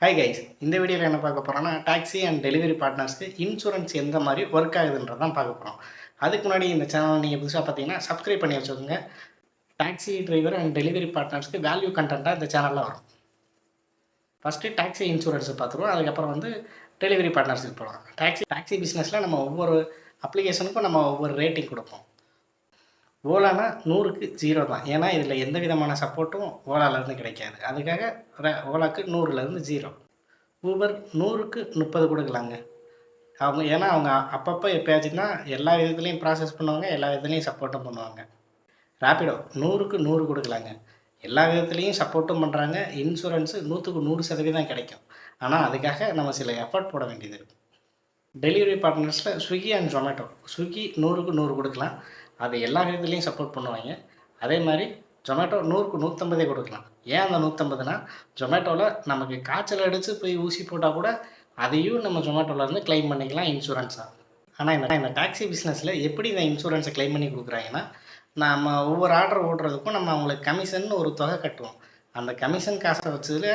Hi guys, இந்த வீடியோவில் என்ன பார்க்க போகிறோன்னா டாக்ஸி அண்ட் டெலிவரி பார்ட்னர்ஸ்க்கு இன்சூரன்ஸ் எந்த மாதிரி ஒர்க் ஆகுதுன்றது தான் பார்க்க போகிறோம். அதுக்கு முன்னாடி இந்த சேனல் நீங்கள் புதுசாக பார்த்தீங்கன்னா சப்ஸ்கிரைப் பண்ணி வச்சுக்கோங்க. டாக்ஸி டிரைவர் அண்ட் டெலிவரி பார்ட்னர்ஸ்க்கு வேல்யூ கண்டென்ட்டாக இந்த சேனலில் வரும். ஃபஸ்ட்டு டாக்ஸி இன்சூரன்ஸை பார்த்துருவோம், அதுக்கப்புறம் டெலிவரி பார்ட்னர்ஸுக்கு போகலாம். டாக்ஸி பிஸ்னஸில் நம்ம ஒவ்வொரு அப்ளிகேஷனுக்கும் நம்ம ஒவ்வொரு ரேட்டிங் கொடுப்போம். ஓலானா 100க்கு 0 தான். ஏன்னா இதில் எந்த விதமான சப்போர்ட்டும் ஓலாலேருந்து கிடைக்காது. அதுக்காக ஓலாக்கு 100லேருந்து 0. ஊபர் 100க்கு 30 கொடுக்கலாங்க. ஏன்னா அவங்க அப்பப்போ எப்போயாச்சுன்னா எல்லா விதத்துலேயும் ப்ராசஸ் பண்ணுவாங்க, எல்லா விதத்துலேயும் சப்போர்ட்டும் பண்ணுவாங்க. ரேப்பிடோ 100க்கு 100 கொடுக்கலாங்க. எல்லா விதத்துலேயும் சப்போர்ட்டும் பண்ணுறாங்க. இன்சூரன்ஸு 100க்கு 100% கிடைக்கும். ஆனால் அதுக்காக நம்ம சில எஃபர்ட் போட வேண்டியது இருக்கும். டெலிவரி பார்ட்னர்ஸில் ஸ்விக்கி அண்ட் ஜொமேட்டோ. ஸ்விக்கி 100க்கு 100 கொடுக்கலாம். அது எல்லா விதத்துலேயும் சப்போர்ட் பண்ணுவாங்க. அதே மாதிரி ஜொமேட்டோ 100க்கு 150 கொடுக்கலாம். ஏன் அந்த 150னா, ஜொமேட்டோவில் நமக்கு காய்ச்சல் அடித்து போய் ஊசி போட்டால் கூட அதையும் நம்ம ஜொமேட்டோவிலேருந்து கிளைம் பண்ணிக்கலாம் இன்சூரன்ஸாக. ஆனால் இந்த டாக்ஸி பிஸ்னஸில் எப்படி இந்த இன்சூரன்ஸை கிளைம் பண்ணி கொடுக்குறாங்கன்னா, நம்ம ஒவ்வொரு ஆர்டர் ஓட்டுறதுக்கும் நம்ம அவங்களுக்கு கமிஷன் ஒரு தொகை கட்டுவோம். அந்த கமிஷன் காசை வச்சதில்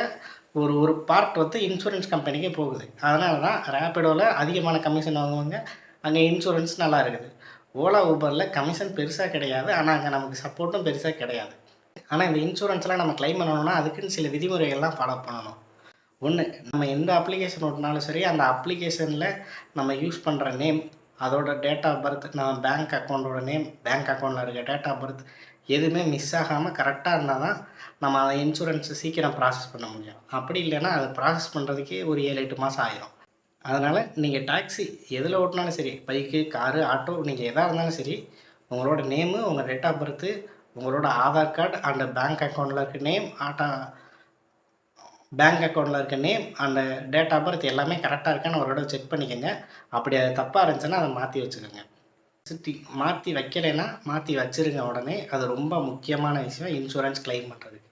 ஒரு பார்ட் இன்சூரன்ஸ் கம்பெனிக்கே போகுது. அதனால தான் ரேப்பிடோவில் அதிகமான கமிஷன் வாங்குவாங்க, அங்கே இன்சூரன்ஸ் நல்லா இருக்குது. ஓலா ஊபரில் கமிஷன் பெருசாக கிடையாது, ஆனால் அங்கே நமக்கு சப்போர்ட்டும் பெருசாக கிடையாது. ஆனால் இந்த இன்சூரன்ஸ்லாம் நம்ம கிளைம் பண்ணணும்னா அதுக்குன்னு சில விதிமுறைகள்லாம் ஃபாலோ பண்ணணும். ஒன்று, நம்ம எந்த அப்ளிகேஷன் ஓட்டினாலும் சரி, அந்த அப்ளிகேஷனில் நம்ம யூஸ் பண்ணுற நேம், அதோட டேட் ஆஃப் பர்த், நம்ம பேங்க் அக்கௌண்ட்டோட நேம், பேங்க் அக்கௌண்ட்டில் இருக்க டேட் ஆஃப் பர்த் எதுவுமே மிஸ் ஆகாமல் கரெக்டாக இருந்தால் தான் நம்ம அந்த இன்சூரன்ஸை சீக்கிரம் ப்ராசஸ் பண்ண முடியும். அப்படி இல்லைன்னா அதை ப்ராசஸ் பண்ணுறதுக்கே ஒரு 7-8 மாதம் ஆயிரும். அதனால் நீங்கள் டாக்ஸி எதில் ஓட்டினாலும் சரி, பைக்கு, காரு, ஆட்டோ, நீங்கள் எதாக இருந்தாலும் சரி, உங்களோட நேமு, உங்கள் டேட் ஆஃப் பர்த்து, உங்களோட ஆதார் கார்டு அண்ட் பேங்க் அக்கௌண்ட்டில் இருக்க நேம், பேங்க் அக்கௌண்ட்டில் இருக்க name and date of birth எல்லாமே கரெக்டாக இருக்கான்னு ஒரு தடவை செக் பண்ணிக்கோங்க. அப்படி அது தப்பாக இருந்துச்சுன்னா அதை மாற்றி வச்சுக்கோங்க. மாற்றி வைக்கலைன்னா மாற்றி வச்சுருங்க உடனே. அது ரொம்ப முக்கியமான விஷயம் இன்சூரன்ஸ் கிளைம் பண்ணுறதுக்கு.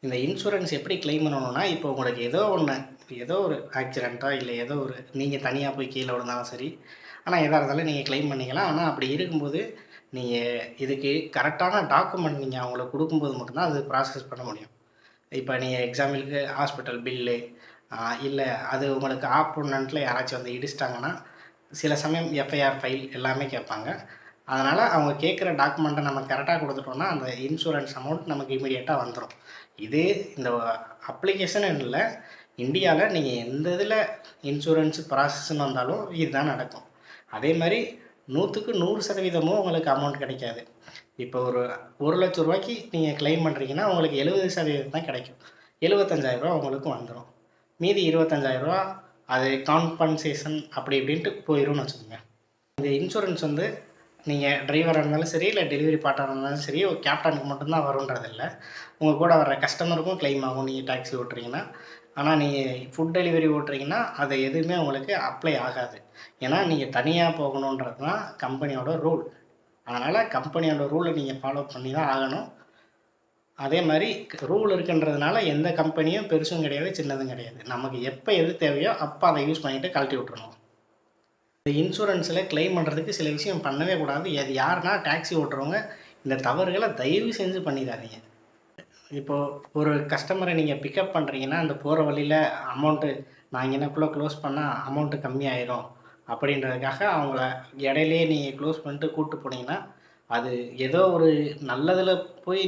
இந்த இன்சூரன்ஸ் எப்படி கிளைம் பண்ணணும்னா, இப்போ உங்களுக்கு ஏதோ ஒரு ஆக்சிடெண்ட்டோ இல்லை ஏதோ ஒரு நீங்கள் தனியாக போய் கீழே விழுந்தாலும் சரி, ஆனால் எதாக இருந்தாலும் நீங்கள் கிளைம் பண்ணிக்கலாம். ஆனால் அப்படி இருக்கும்போது நீங்கள் இதுக்கு கரெக்டான டாக்குமெண்ட் நீங்கள் அவங்களுக்கு கொடுக்கும்போது மட்டும்தான் அது ப்ராசஸ் பண்ண முடியும். இப்போ நீங்கள் எக்ஸாம்பிளுக்கு ஹாஸ்பிட்டல் பில்லு, இல்லை அது உங்களுக்கு ஆப்போனண்ட்டில் யாராச்சும் வந்து இடிச்சிட்டாங்கன்னா சில சமயம் எஃப்ஐஆர் ஃபைல் எல்லாமே கேட்பாங்க. அதனால் அவங்க கேட்குற டாக்குமெண்ட்டை நம்ம கரெக்டாக கொடுத்துட்டோம்னா அந்த இன்சூரன்ஸ் அமௌண்ட் நமக்கு இமீடியட்டாக வந்துடும். இதே இந்த அப்ளிகேஷன் இல்லை, இந்தியாவில் நீங்கள் எந்த இதில் இன்சூரன்ஸ் ப்ராசஸ்ன்னு வந்தாலும் இதுதான் நடக்கும். அதே மாதிரி 100க்கு 100% உங்களுக்கு அமௌண்ட் கிடைக்காது. இப்போ ஒரு லட்ச ரூபாய்க்கு நீங்கள் கிளைம் பண்ணுறீங்கன்னா உங்களுக்கு 70% தான் கிடைக்கும். 75,000 உங்களுக்கு வந்துடும். மீதி 25,000 அது காம்பன்சேஷன் அப்படி இப்படின்ட்டு போயிடும்னு வச்சுக்கோங்க. இந்த இன்சூரன்ஸ் நீங்கள் டிரைவராக இருந்தாலும் சரி, இல்லை டெலிவரி பார்ட்னராக இருந்தாலும் சரி, ஒரு கேப்டனுக்கு மட்டும்தான் வருன்றதில்லை, உங்கள் கூட வர்ற கஸ்டமருக்கும் கிளைம் ஆகும் நீங்கள் டாக்ஸி ஓட்டுறீங்கன்னா. ஆனால் நீங்கள் ஃபுட் டெலிவரி ஓட்டுறீங்கன்னா அது எதுவுமே உங்களுக்கு அப்ளை ஆகாது. ஏன்னா நீங்கள் தனியாக போகணுன்றது தான் கம்பெனியோட ரூல். அதனால் கம்பெனியோட ரூலை நீங்கள் ஃபாலோ பண்ணி தான் ஆகணும். அதே மாதிரி ரூல் இருக்குன்றதுனால எந்த கம்பெனியும் பெருசும் கிடையாது, சின்னதும் கிடையாது. நமக்கு எப்போ எது தேவையோ அப்போ அதை யூஸ் பண்ணிவிட்டு கழட்டி விட்டுறணும். இந்த இன்சூரன்ஸில் கிளைம் பண்ணுறதுக்கு சில விஷயம் பண்ணவே கூடாது. அது யாருன்னா டாக்ஸி ஓட்டுறவங்க இந்த தவறுகளை தயவு செஞ்சு பண்ணிடாதீங்க. இப்போது ஒரு கஸ்டமரை நீங்கள் பிக்கப் பண்ணுறீங்கன்னா, அந்த போகிற வழியில் அமௌண்ட்டு நான் இங்கனக்குள்ளே க்ளோஸ் பண்ணால் அமௌண்ட்டு கம்மியாயிரும் அப்படின்றதுக்காக அவங்கள இடையிலேயே நீங்கள் க்ளோஸ் பண்ணிட்டு கூப்பிட்டு போனீங்கன்னா, அது ஏதோ ஒரு நல்லதில்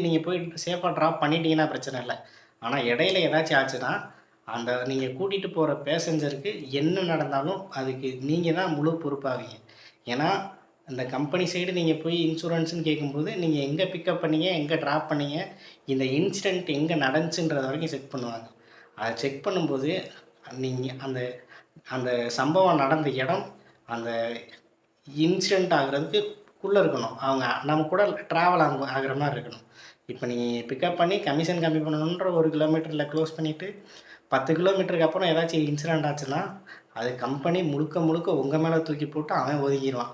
நீங்கள் போய் சேஃபாக ட்ராப் பண்ணிட்டீங்கன்னா பிரச்சனை இல்லை. ஆனால் இடையில ஏதாச்சும் ஆச்சுன்னா அந்த நீங்கள் கூட்டிகிட்டு போகிற பேசஞ்சருக்கு என்ன நடந்தாலும் அதுக்கு நீங்கள் தான் முழு பொறுப்பாவீங்க. ஏன்னா இந்த கம்பெனி சைடு நீங்கள் போய் இன்சூரன்ஸுன்னு கேட்கும்போது நீங்கள் எங்கே பிக்கப் பண்ணீங்க, எங்கே ட்ராப் பண்ணீங்க, இந்த இன்சிடெண்ட் எங்கே நடந்துச்சுன்றது வரைக்கும் செக் பண்ணுவாங்க. அதை செக் பண்ணும்போது நீங்கள் அந்த அந்த சம்பவம் நடந்த இடம் அந்த இன்சிடெண்ட் ஆகிறதுக்குள்ளே இருக்கணும். அவங்க நம்ம கூட ட்ராவல் ஆகிற மாதிரி இருக்கணும். இப்போ நீங்கள் பிக்கப் பண்ணி கமிஷன் கம்மி பண்ணணுன்ற 1 கிலோமீட்டரில் க்ளோஸ் பண்ணிவிட்டு 10 கிலோமீட்டருக்கு அப்புறம் ஏதாச்சும் இன்சிடெண்ட் ஆச்சுன்னா அது கம்பெனி முழுக்க உங்கள் மேலே தூக்கி போட்டு அவன் ஒதுங்கிடுவான்.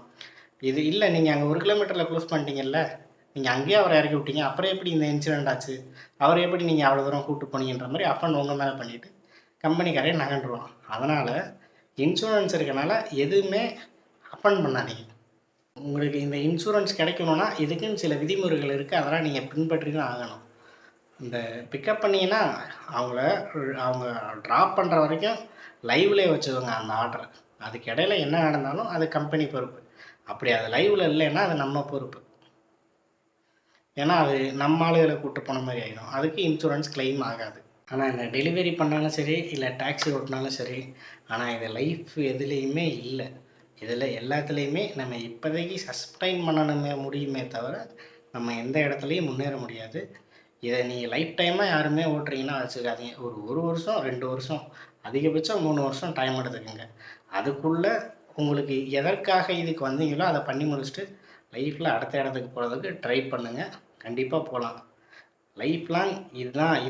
இது இல்லை, நீங்கள் அங்கே 1 கிலோமீட்டரில் க்ளோஸ் பண்ணிட்டீங்கல்ல, நீங்கள் அங்கேயே அவரை இறக்கி விட்டீங்க, அப்புறம் எப்படி இந்த இன்சிடெண்ட் ஆச்சு, அவரை எப்படி நீங்கள் அவ்வளோ தூரம் கூப்பிட்டு போனீங்கன்ற மாதிரி அப்பன் உங்கள் மேலே பண்ணிவிட்டு கம்பெனிக்காரே நகண்டுருவான். அதனால் இன்சூரன்ஸ் இருக்கனால எதுவுமே அப்பன் பண்ணாதீங்க. உங்களுக்கு இந்த இன்சூரன்ஸ் கிடைக்கணுன்னா இதுக்குன்னு சில விதிமுறைகள் இருக்குது, அதெல்லாம் நீங்கள் பின்பற்றி தான் ஆகணும். இந்த பிக்கப் பண்ணீங்கன்னா, அவங்கள அவங்க ட்ராப் பண்ணுற வரைக்கும் லைவ்லேயே வச்சுக்கோங்க அந்த ஆர்டர. அதுக்கு இடையில என்ன நடந்தாலும் அது கம்பெனி பொறுப்பு. அப்படி அது லைவ்ல இல்லைன்னா, அது நம்ம பொறுப்பு. ஏன்னா, அது நம்ம ஆளுகள கூட்டு போன மாரி ஆயிடும். அதுக்கு இன்சூரன்ஸ் கிளைம் ஆகாது. ஆனா, இந்த டெலிவரி பண்ணாலும் சரி, இல்ல டாக்ஸி ஓட்டுனாலும் சரி, ஆனா இது லைஃப் எதுலேயுமே இல்ல. இதில எல்லாத்துலேயுமே நம்ம இப்போதைக்கு சஸ்டெயின் பண்ணணுமே முடியுமே தவிர, நம்ம எந்த இடத்துலயும் முன்னேற முடியாது. இதை நீங்கள் லைஃப் டைமாக யாருமே ஓட்டுறீங்கன்னா வச்சுக்காதீங்க. ஒரு 1 வருஷம் 2 வருஷம் அதிகபட்சம் 3 வருஷம் டைம் எடுத்துக்கோங்க. அதுக்குள்ளே உங்களுக்கு எதற்காக இதுக்கு வந்தீங்களோ அதை பண்ணி முடிச்சுட்டு லைஃப்பில் அடுத்த இடத்துக்கு போகிறதுக்கு ட்ரை பண்ணுங்கள். கண்டிப்பாக போகலாம். லைஃப் லாங்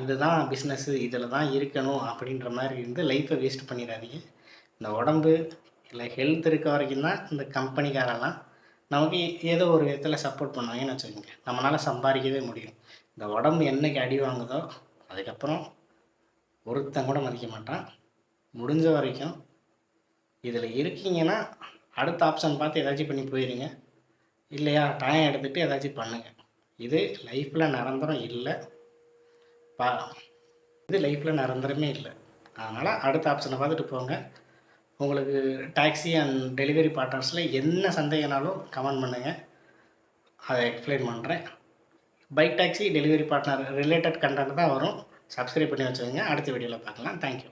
இதுதான் பிஸ்னஸ்ஸு, இதில் தான் இருக்கணும் அப்படின்ற மாதிரி இருந்து லைஃப்பை வேஸ்ட் பண்ணிடாதீங்க. இந்த உடம்பு இல்லை ஹெல்த் இருக்க வரைக்கும் தான் இந்த கம்பெனிக்காரெல்லாம் நமக்கு ஏதோ ஒரு விதத்தில் சப்போர்ட் பண்ணுவாங்கன்னு வச்சுக்கோங்க. நம்மளால் சம்பாதிக்கவே முடியும். இந்த உடம்பு என்னைக்கு அடி வாங்குதோ அதுக்கப்புறம் ஒருத்தன் கூட மதிக்க மாட்டான். முடிஞ்ச வரைக்கும் இதில் இருக்கீங்கன்னா அடுத்த ஆப்ஷன் பார்த்து ஏதாச்சும் பண்ணி போயிடுங்க. இல்லையா டைம் எடுத்துகிட்டு ஏதாச்சும் பண்ணுங்கள். இது லைஃப்பில் நிரந்தரம் இல்லை. பா இது லைஃப்பில் நிரந்தரமே இல்லை. அதனால் அடுத்த ஆப்ஷனை பார்த்துட்டு போங்க. உங்களுக்கு டாக்ஸி அண்ட் டெலிவரி பார்ட்னர்ஸில் என்ன சந்தேகனாலும் கமெண்ட் பண்ணுங்கள். அதை எக்ஸ்பிளைன் பண்ணுறேன். Bike taxi delivery partner related content தான் வரும். சப்ஸ்கிரைப் பண்ணி வச்சுக்கோங்க. அடுத்த வீடியோவில் பார்க்கலாம். தேங்க்யூ.